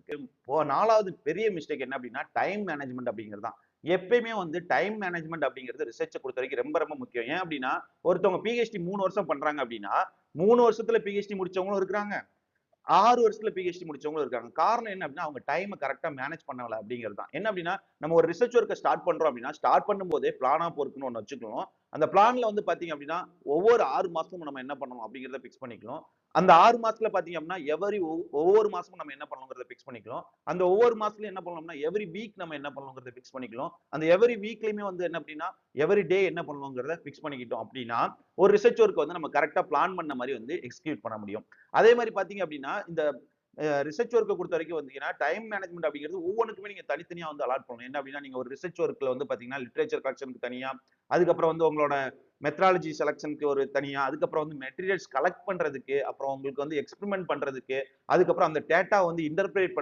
இருக்கு. நாலாவது பெரிய மிஸ்டேக் என்ன அப்படின்னா, டைம் மேனேஜ்மென்ட் அப்படிங்கிறது தான். எப்பயுமே வந்து டைம் மேனேஜ்மென்ட் அப்படிங்கிறது ரிசர்ச்ச பொறுத்தவரைக்கும் ரொம்ப ரொம்ப முக்கியம். ஏன் அப்படின்னா, ஒருத்தவங்க பிஹெச்டி 3 வருஷம் பண்றாங்க அப்படின்னா, 3 வருஷத்துல பிஹெச்டி முடிச்சவங்களும் இருக்கிறாங்க. 6 வருஷத்துல பிஹெச்டி முடிச்சவங்களும் இருக்காங்க. காரணம் என்ன அப்படின்னா, அவங்க டைம கரெக்ட்டா மேனேஜ் பண்ணல அப்படிங்கிறது தான். என்ன அப்படின்னா, நம்ம ஒரு ரிசர்ச் ஒர்க்க ஸ்டார்ட் பண்றோம் அப்படின்னா, ஸ்டார்ட் பண்ணும்போதே பிளான் ஆஃப் ஒர்க்ன்னு ஒண்ணு வச்சுக்கணும். அந்த பிளான்ல வந்து பாத்தீங்க அப்படின்னா, ஒவ்வொரு 6 மாசமும் நம்ம என்ன பண்ணணும் அப்படிங்கிறத பிக்ஸ் பண்ணிக்கணும். அந்த 6 மாசத்துல பாத்தீங்க அப்படின்னா, ஒவ்வொரு மாசமும் நம்ம என்ன பண்ணணுங்கிறத பிக்ஸ் பண்ணிக்கணும். அந்த ஒவ்வொரு மாசத்துலயும் என்ன பண்ணணும்னா, எவரி வீக் நம்ம என்ன பண்ணணுங்கிறத பிக்ஸ் பண்ணிக்கணும். அந்த எவரி வீக்லயுமே வந்து என்ன அப்படின்னா, எவரி டே என்ன பண்ணணுங்கிறத பிக்ஸ் பண்ணிக்கிட்டோம் அப்படின்னா, ஒரு ரிசர்ச் ஒர்க்க வந்து நம்ம கரெக்ட்டா பிளான் பண்ண மாரி வந்து எக்ஸிக்யூட் பண்ண முடியும். அதே மாரி பாத்தீங்க அப்படின்னா, இந்த ரிசர்ச் ஒர்க்க பொறுத்தவரைக்கும் வந்தீங்கன்னா, டைம் மேனேஜ்மென்ட் அப்படிங்கிறது ஒவ்வொன்னுக்குமே நீங்க தனித்தனியா வந்து அலாட் பண்ணணும். என்ன அப்படின்னா, நீங்க ஒரு ரிசர்ச் ஒர்க்ல வந்து பாத்தீங்கன்னா, லிட்டரேச்சர் கலெக்ஷனுக்கு தனியா, அதுக்கப்புறம் வந்து உங்களோட மெத்தடாலஜி செலக்ஷனுக்கு ஒரு தனியா, அதுக்கப்புறம் வந்து மெட்டீரியல்ஸ் கலெக்ட் பண்றதுக்கு, அப்புறம் உங்களுக்கு வந்து எக்ஸ்பெரிமென்ட் பண்றதுக்கு, அதுக்கப்புறம் அந்த டேட்டா வந்து இன்டர்பிரேட்